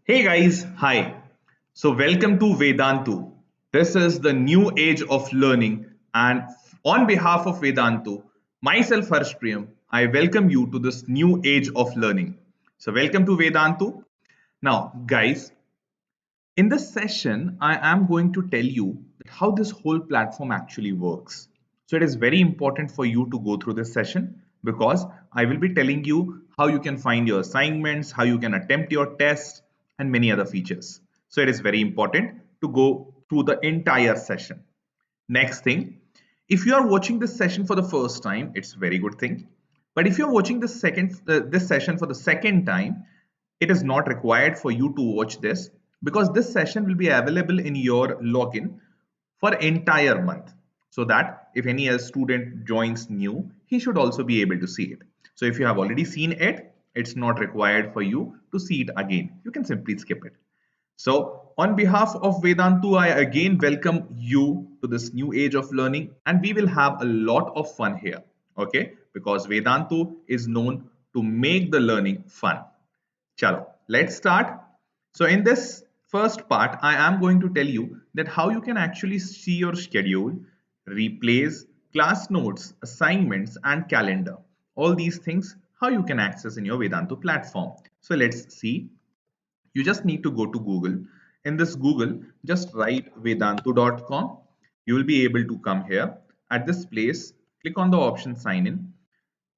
Hey guys, hi. So welcome to Vedantu. This is the new age of learning, and on behalf of Vedantu, myself Harsh Priyam, I welcome you to this new age of learning. So welcome to Vedantu. Now, guys, in this session, I am going to tell you how this whole platform actually works. So it is very important for you to go through this session because I will be telling you how you can find your assignments, how you can attempt your tests, and many other features. So it is very important to go through the entire session. Next thing, if you are watching this session for the first time, it's a very good thing. But if you're watching this session for the second time, it is not required for you to watch this because this session will be available in your login for entire month so that if any other student joins new, he should also be able to see it. So if you have already seen it, it's not required for you to see it again. You can simply skip it. So, on behalf of Vedantu, I again welcome you to this new age of learning, and we will have a lot of fun here. Okay, because Vedantu is known to make the learning fun. Chalo, let's start. So, in this first part, I am going to tell you that how you can actually see your schedule, replays, class notes, assignments, and calendar. All these things, how you can access in your Vedantu platform. So, let's see. You just need to go to Google. In this Google, just write vedantu.com. You will be able to come here. At this place, click on the option sign in.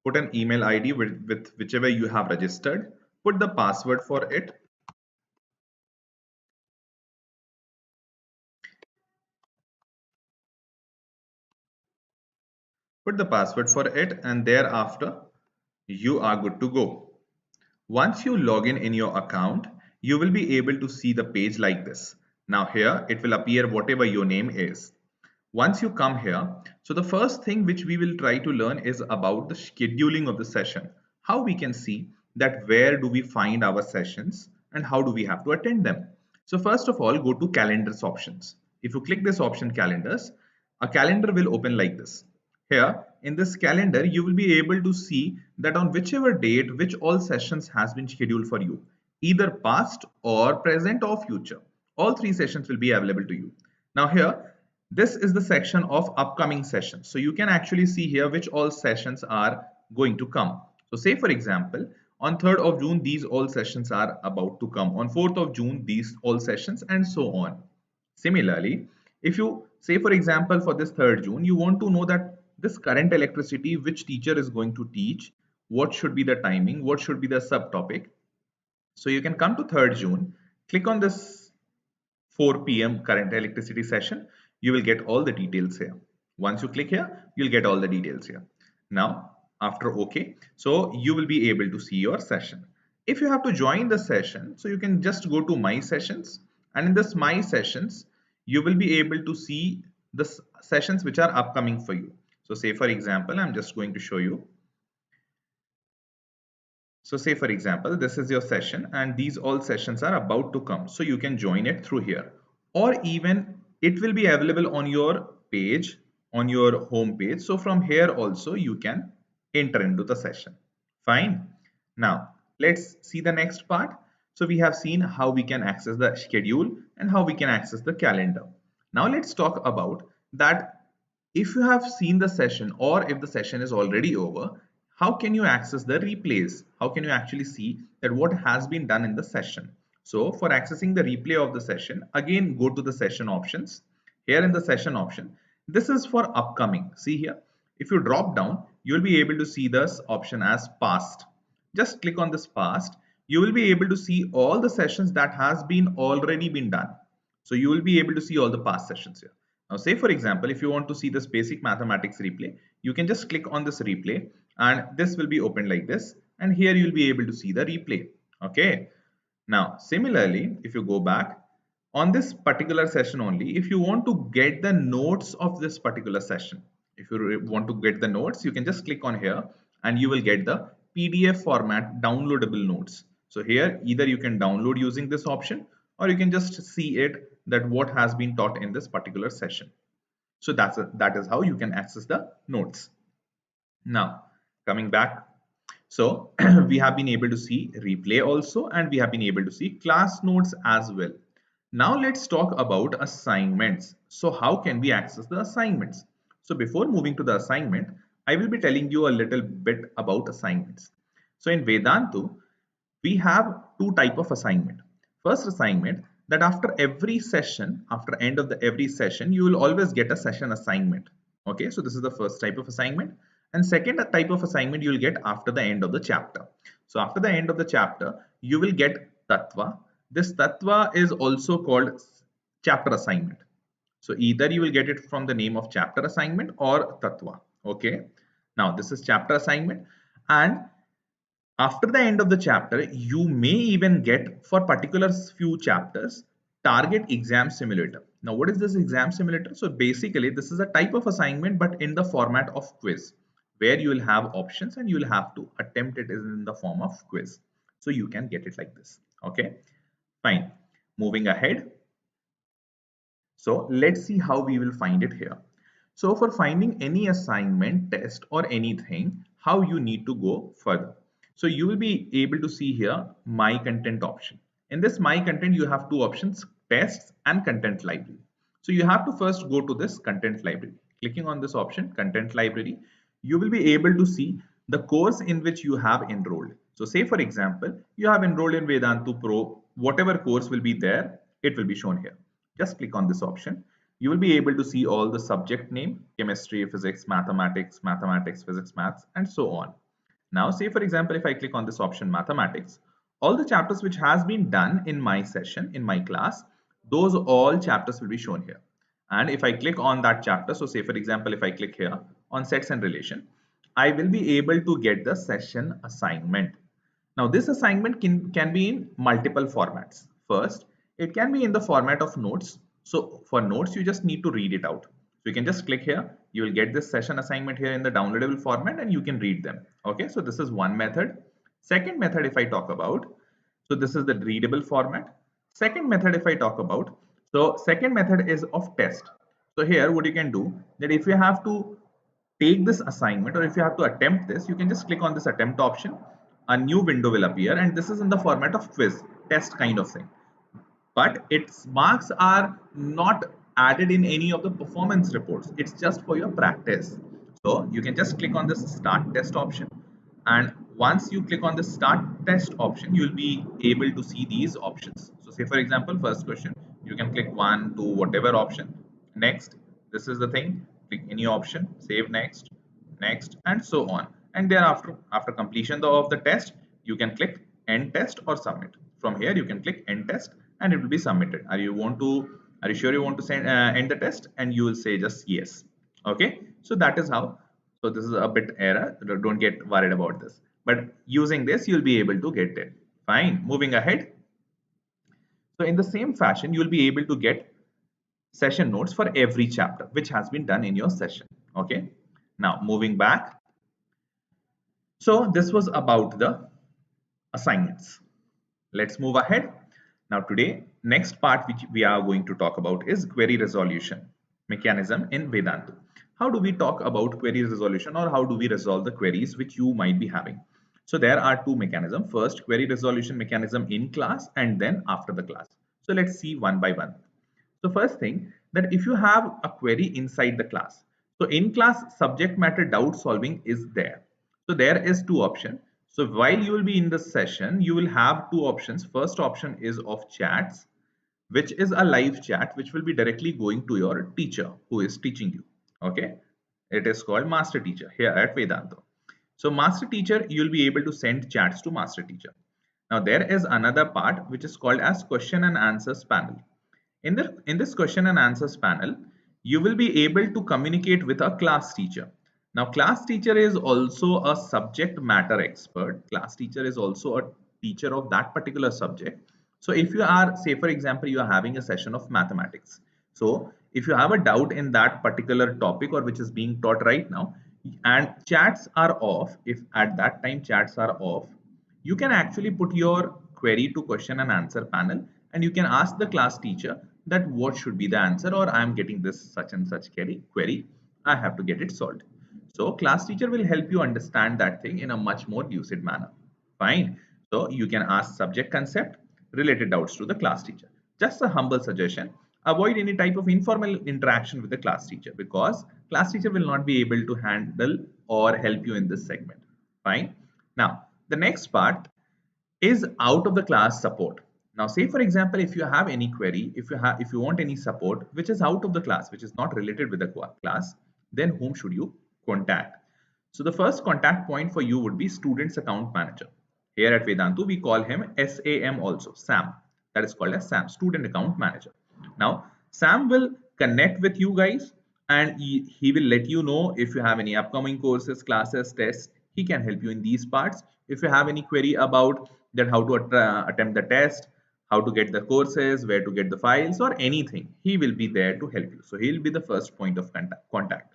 Put an email ID with whichever you have registered. Put the password for it. Put the password for it, and thereafter, you are good to go. Once you log in your account, you will be able to see the page like this. Now here, it will appear whatever your name is. Once you come here, so the first thing which we will try to learn is about the scheduling of the session. How we can see that where do we find our sessions and how do we have to attend them. So first of all, go to calendars options. If you click this option calendars, a calendar will open like this. Here in this calendar, you will be able to see that on whichever date, which all sessions has been scheduled for you, either past or present or future. All three sessions will be available to you. Now here, this is the section of upcoming sessions. So you can actually see here which all sessions are going to come. So say for example, on 3rd of June, these all sessions are about to come. On 4th of June, these all sessions and so on. Similarly, if you say for example for this 3rd June, you want to know that this current electricity, which teacher is going to teach, what should be the timing, what should be the subtopic. So you can come to 3rd June, click on this 4 p.m. current electricity session, you will get all the details here. Once you click here, you'll get all the details here. Now, after OK, so you will be able to see your session. If you have to join the session, so you can just go to My Sessions, and in this My Sessions, you will be able to see the sessions which are upcoming for you. So say for example, I'm just going to show you. So say for example, this is your session and these all sessions are about to come. So you can join it through here, or even it will be available on your page, on your home page. So from here also you can enter into the session. Fine. Now let's see the next part. So we have seen how we can access the schedule and how we can access the calendar. Now let's talk about that if you have seen the session or if the session is already over, how can you access the replays? How can you actually see that what has been done in the session? So for accessing the replay of the session, again go to the session options. Here in the session option, this is for upcoming. See here, if you drop down, you will be able to see this option as past. Just click on this past. You will be able to see all the sessions that has been already been done. So you will be able to see all the past sessions here. Now say for example, if you want to see this basic mathematics replay, you can just click on this replay and this will be opened like this, and here you'll be able to see the replay. Okay. Now similarly, if you go back on this particular session only, if you want to get the notes of this particular session, if you want to get the notes, you can just click on here and you will get the PDF format downloadable notes. So here either you can download using this option or you can just see it that what has been taught in this particular session. So that is how you can access the notes. Now coming back, So we have been able to see replay also, and we have been able to see class notes as well. Now let's talk about assignments. So how can we access the assignments? So before moving to the assignment, I will be telling you a little bit about assignments. So in Vedantu, we have two type of assignment. First assignment, that after every session, after end of the every session, you will always get a session assignment. Okay, so this is the first type of assignment. And second type of assignment you will get after the end of the chapter. So after the end of the chapter, you will get tattva. This tattva is also called chapter assignment. So either you will get it from the name of chapter assignment or tattva. Okay, now this is chapter assignment, and after the end of the chapter, you may even get, for particular few chapters, target exam simulator. Now, what is this exam simulator? So basically, this is a type of assignment, but in the format of quiz, where you will have options and you will have to attempt it in the form of quiz. So you can get it like this. Okay, fine. Moving ahead. So let's see how we will find it here. So for finding any assignment, test or anything, how you need to go further. So you will be able to see here my content option. In this my content, you have two options, tests and content library. So you have to first go to this content library. Clicking on this option, content library, you will be able to see the course in which you have enrolled. So say for example, you have enrolled in Vedantu Pro, whatever course will be there, it will be shown here. Just click on this option. You will be able to see all the subject name, chemistry, physics, mathematics, physics, maths, and so on. Now, say for example, if I click on this option, mathematics, all the chapters which has been done in my session, in my class, those all chapters will be shown here. And if I click on that chapter, so say for example, if I click here on sets and relation, I will be able to get the session assignment. Now this assignment can be in multiple formats. First, it can be in the format of notes. So for notes, you just need to read it out. So you can just click here. You will get this session assignment here in the downloadable format and you can read them. Okay, so this is one method. Second method, if I talk about, so this is the readable format. Second method, if I talk about, so second method is of test. So here what you can do, that if you have to take this assignment or if you have to attempt this, you can just click on this attempt option. A new window will appear and this is in the format of quiz, test kind of thing, but its marks are not added in any of the performance reports. It's just for your practice. So you can just click on this start test option, and once you click on the start test option, you'll be able to see these options. So say for example, first question, you can click 1 2 whatever option. Next, this is the thing, click any option, save, next, next, and so on. And thereafter, after completion of the test, you can click end test or submit. From here you can click end test and it will be submitted. Are you sure you want to send end the test? And you will say just yes. Okay, so that is how. So this is a bit error, don't get worried about this, but using this you'll be able to get it. Fine, moving ahead. So in the same fashion, you'll be able to get session notes for every chapter which has been done in your session. Okay, now moving back. So this was about the assignments. Let's move ahead. Now today, next part which we are going to talk about is query resolution mechanism in Vedantu. How do we talk about query resolution, or how do we resolve the queries which you might be having? So there are two mechanisms. First, query resolution mechanism in class and then after the class. So let's see one by one. So first thing, that if you have a query inside the class, so in class subject matter doubt solving is there. So there is two options. So while you will be in the session, you will have two options. First option is of chats, which is a live chat which will be directly going to your teacher who is teaching you. Okay, it is called master teacher here at Vedantu. So master teacher, you will be able to send chats to master teacher. Now there is another part which is called as question and answers panel. In this question and answers panel, you will be able to communicate with a class teacher. Now, class teacher is also a subject matter expert. Class teacher is also a teacher of that particular subject. So if you are, say for example, you are having a session of mathematics. So if you have a doubt in that particular topic or which is being taught right now, and chats are off, if at that time chats are off, you can actually put your query to question and answer panel, and you can ask the class teacher that what should be the answer, or I am getting this such and such query, I have to get it solved. So class teacher will help you understand that thing in a much more lucid manner. Fine. So you can ask subject concept related doubts to the class teacher. Just a humble suggestion. Avoid any type of informal interaction with the class teacher because class teacher will not be able to handle or help you in this segment. Fine. Now, the next part is out of the class support. Now say for example, if you have any query, if you want any support which is out of the class, which is not related with the class, then whom should you contact? So the first contact point for you would be students account manager. Here at Vedantu we call him SAM, also Sam. That is called as Sam, student account manager. Now Sam will connect with you guys and he will let you know if you have any upcoming courses, classes, tests. He can help you in these parts. If you have any query about that, how to attempt the test, how to get the courses, where to get the files or anything, he will be there to help you. So he'll be the first point of contact.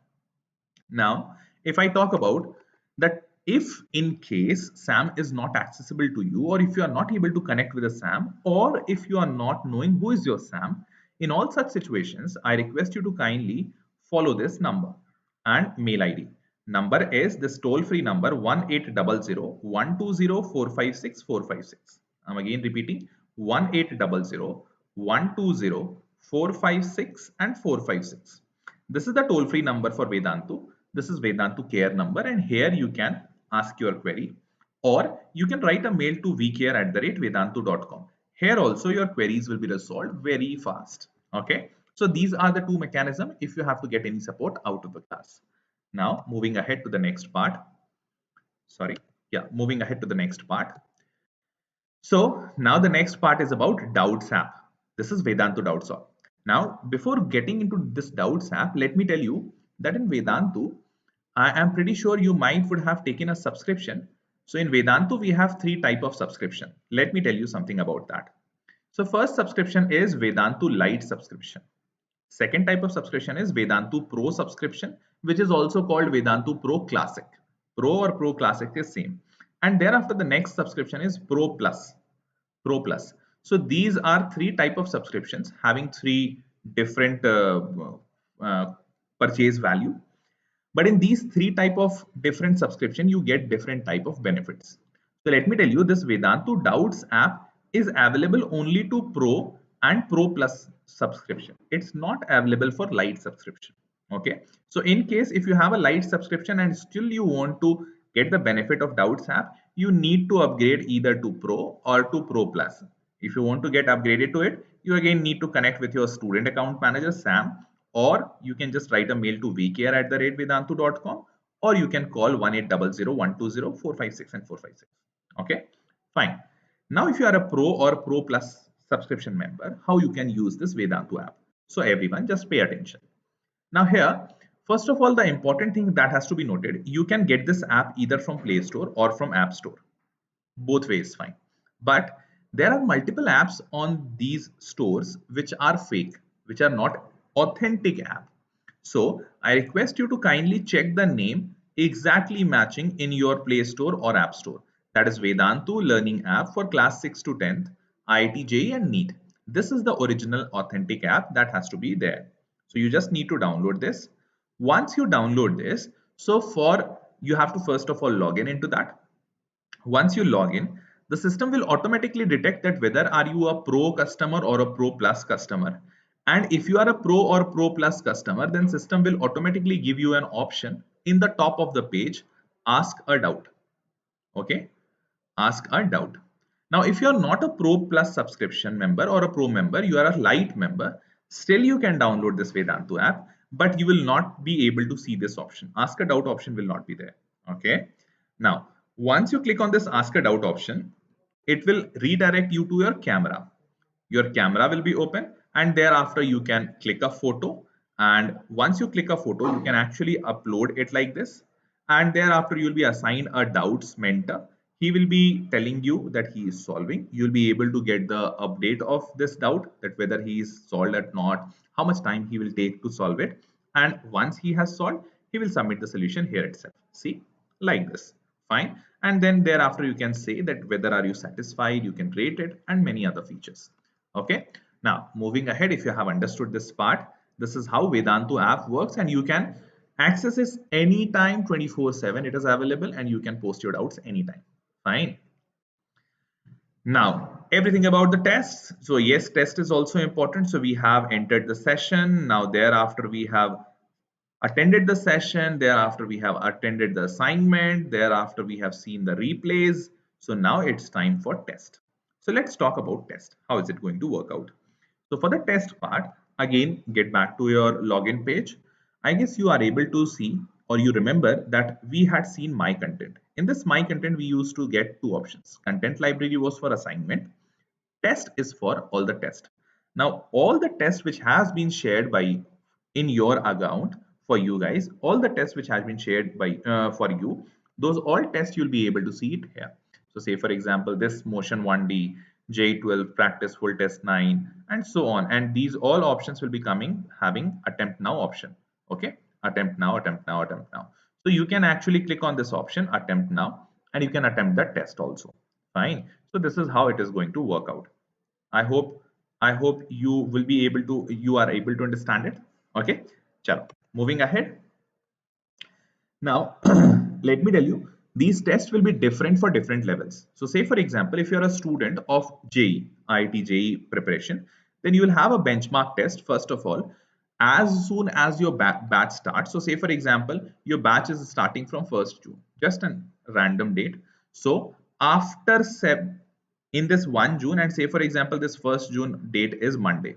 Now, if I talk about that, if in case Sam is not accessible to you, or if you are not able to connect with a Sam, or if you are not knowing who is your Sam, in all such situations, I request you to kindly follow this number and mail ID. Number is this toll-free number 1800 120 456 456. I'm again repeating 1800 120 456 and 456. This is the toll-free number for Vedantu. This is Vedantu care number, and here you can ask your query, or you can write a mail to vcare@vedantu.com. Here also your queries will be resolved very fast. Okay. So these are the two mechanisms if you have to get any support out of the class. Now moving ahead to the next part. Sorry. Yeah, moving ahead to the next part. So now the next part is about Doubts app. This is Vedantu Doubts app. Now, before getting into this Doubts app, let me tell you that in Vedantu, I am pretty sure you might would have taken a subscription. So in Vedantu, we have three type of subscription. Let me tell you something about that. So first subscription is Vedantu Lite subscription. Second type of subscription is Vedantu Pro subscription, which is also called Vedantu Pro Classic. Pro or Pro Classic is same. And thereafter the next subscription is Pro Plus. Pro Plus. So these are three type of subscriptions having three different uh, purchase value. But in these three type of different subscription, you get different type of benefits. So let me tell you, this Vedantu Doubts app is available only to Pro and Pro Plus subscription. It's not available for Lite subscription. Okay. So in case if you have a Lite subscription and still you want to get the benefit of Doubts app, you need to upgrade either to Pro or to Pro Plus. If you want to get upgraded to it, you again need to connect with your student account manager, Sam, or you can just write a mail to vcare@vedantu.com, or you can call 1800 120 456 and 456. Okay, fine. Now, if you are a Pro or Pro Plus subscription member, how you can use this Vedantu app? So everyone just pay attention. Now here, first of all, the important thing that has to be noted, you can get this app either from Play Store or from App Store. Both ways fine. But there are multiple apps on these stores which are fake, which are not authentic app. So I request you to kindly check the name exactly matching in your Play Store or App Store. That is Vedantu Learning App for class 6 to 10th, IIT JEE and NEET. This is the original authentic app that has to be there. So you just need to download this. Once you download this, you have to first of all log in into that. Once you log in, the system will automatically detect that whether are you a Pro customer or a Pro Plus customer. And if you are a Pro or Pro Plus customer, then system will automatically give you an option in the top of the page, ask a doubt. Okay, ask a doubt. Now, if you are not a Pro Plus subscription member or a Pro member, you are a Lite member, still you can download this Vedantu app, but you will not be able to see this option. Ask a doubt option will not be there. Okay. Now, once you click on this ask a doubt option, it will redirect you to your camera. Your camera will be open, and thereafter you can click a photo. And once you click a photo, you can actually upload it like this. And thereafter you'll be assigned a doubts mentor. He will be telling you that he is solving. You'll be able to get the update of this doubt, that whether he is solved or not, how much time he will take to solve it. And once he has solved, he will submit the solution here itself. See, like this. Fine. And then thereafter you can say that whether are you satisfied, you can rate it, and many other features. Okay. Now moving ahead, if you have understood this part, this is how Vedantu app works, and Access is anytime 24/7. It is available and you can post your doubts anytime. Fine. Now, everything about the tests. So yes, test is also important. So we have entered the session. Now thereafter we have attended the session. Thereafter we have attended the assignment. Thereafter we have seen the replays. So now it's time for test. So let's talk about test. How is it going to work out? So for the test part, again, get back to your login page. I guess you are able to see or you remember that we had seen my content. In this my content, we used to get two options. Content library was for assignment. Test is for all the test. Now, all the tests which has been shared by in your account for you guys, all the tests which has been shared by for you, those all tests you'll be able to see it here. So say for example, this motion 1D, J12, practice full test 9, and so on. And these all options will be coming having attempt now option. Okay, attempt now, attempt now, attempt now. So you can actually click on this option, attempt now, and you can attempt the test also. Fine. So this is how it is going to work out. I hope you will be able to you are able to understand it. Okay. Chalo. Moving ahead. Now, let me tell you, these tests will be different for different levels. So say for example, if you're a student of JEE, IIT JEE preparation, then you will have a benchmark test first of all, as soon as your batch starts. So say for example, your batch is starting from 1st June, just a random date. So after in this 1 June, and say for example, this 1st June date is Monday,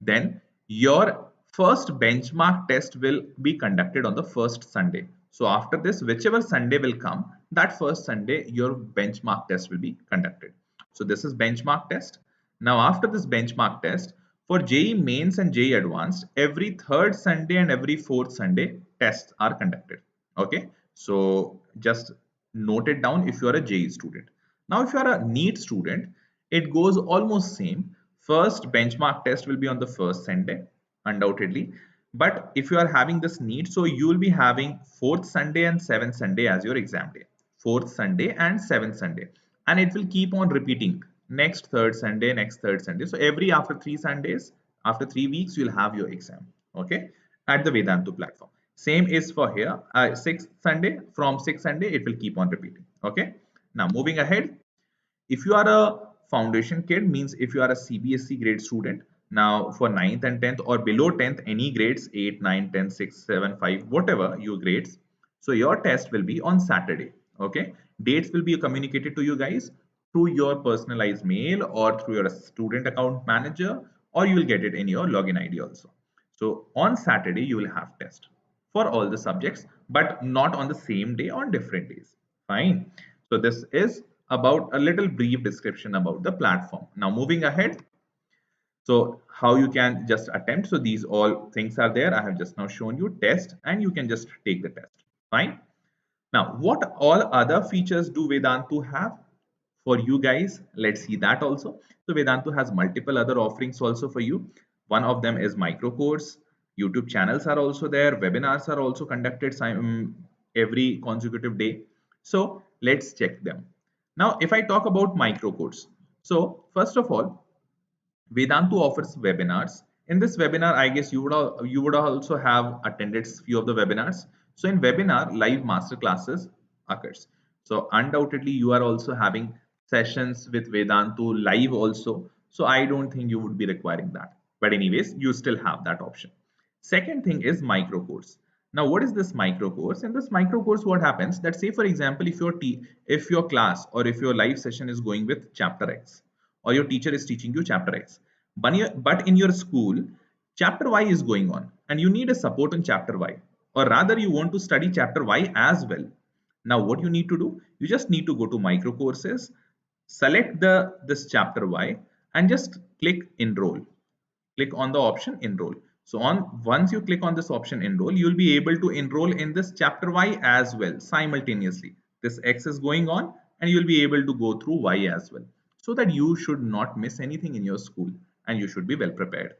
then your first benchmark test will be conducted on the first Sunday. So after this, whichever Sunday will come, that first Sunday, your benchmark test will be conducted. So this is benchmark test. Now after this benchmark test, for JEE Mains and JEE Advanced, every third Sunday and every fourth Sunday, tests are conducted. Okay, so just note it down if you are a JEE student. Now if you are a NEET student, it goes almost same. First benchmark test will be on the first Sunday, undoubtedly. But if you are having this NEET, so you will be having fourth Sunday and seventh Sunday as your exam day. Fourth Sunday and seventh Sunday. And it will keep on repeating next third Sunday, next third Sunday. So every after 3 Sundays, after 3 weeks, you'll have your exam. Okay, at the Vedantu platform. Same is for here. Sixth Sunday, from sixth Sunday, it will keep on repeating. Okay. Now moving ahead, if you are a foundation kid, means if you are a CBSE grade student, now for 9th and 10th or below 10th, any grades 8, 9, 10, 6, 7, 5, whatever your grades. So your test will be on Saturday. Okay. Dates will be communicated to you guys through your personalized mail or through your student account manager, or you will get it in your login ID also. So on Saturday, you will have test for all the subjects, but not on the same day, on different days. Fine. So this is about a little brief description about the platform. Now moving ahead. So how you can just attempt. So these all things are there. I have just now shown you test and you can just take the test. Fine. Now, what all other features do Vedantu have for you guys? Let's see that also. So Vedantu has multiple other offerings also for you. One of them is micro course. YouTube channels are also there. Webinars are also conducted every consecutive day. So let's check them. Now, if I talk about micro course. So first of all, Vedantu offers webinars. In this webinar, I guess you would also have attended few of the webinars. So in webinar, live master classes occurs. So undoubtedly, you are also having sessions with Vedantu live also. So I don't think you would be requiring that. But anyways, you still have that option. Second thing is micro course. Now, what is this micro course? In this micro course, what happens that say for example, if your class or if your live session is going with chapter X, or your teacher is teaching you chapter X, but in your school, chapter Y is going on and you need a support on chapter Y, or rather you want to study chapter Y as well. Now what you need to do, you just need to go to micro courses, select this chapter Y and just click enroll. Click on the option enroll. So once you click on this option enroll, you'll be able to enroll in this chapter Y as well simultaneously. This X is going on and you'll be able to go through Y as well, so that you should not miss anything in your school and you should be well prepared.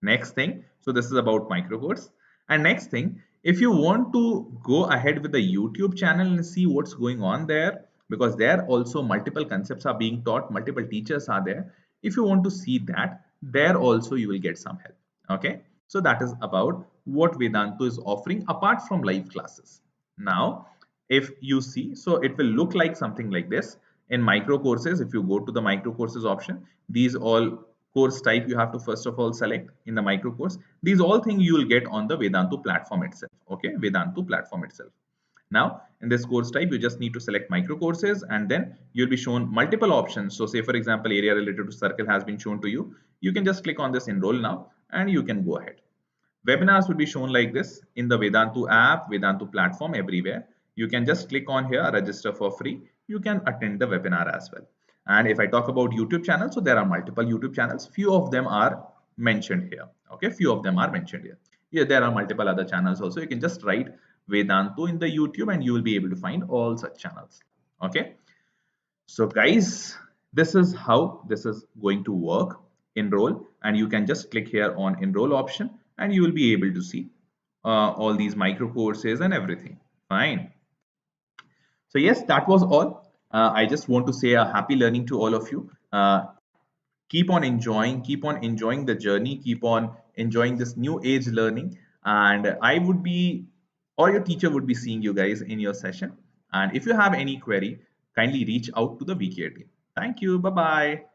Next thing, so this is about micro course. And next thing, if you want to go ahead with the YouTube channel and see what's going on there, because there also multiple concepts are being taught, multiple teachers are there. If you want to see that, there also you will get some help. Okay, so that is about what Vedantu is offering apart from live classes. Now, if you see, so it will look like something like this. In micro courses, if you go to the micro courses option, these all course type you have to first of all select in the micro course. These all things you will get on the Vedantu platform itself. Okay, Vedantu platform itself. Now, in this course type, you just need to select micro courses and then you'll be shown multiple options. So say for example, area related to circle has been shown to you. You can just click on this enroll now and you can go ahead. Webinars would be shown like this in the Vedantu app, Vedantu platform, everywhere. You can just click on here, register for free. You can attend the webinar as well. And if I talk about YouTube channels, so there are multiple YouTube channels. Few of them are mentioned here. Okay, few of them are mentioned here. Yeah, there are multiple other channels also. You can just write Vedantu in the YouTube and you will be able to find all such channels. Okay. So guys, this is how this is going to work. Enroll, and you can just click here on enroll option and you will be able to see all these micro courses and everything. Fine. So yes, that was all. I just want to say a happy learning to all of you. Keep on enjoying the journey, keep on enjoying this new age learning. And I would be, or your teacher would be seeing you guys in your session. And if you have any query, kindly reach out to the VK team. Thank you. Bye bye.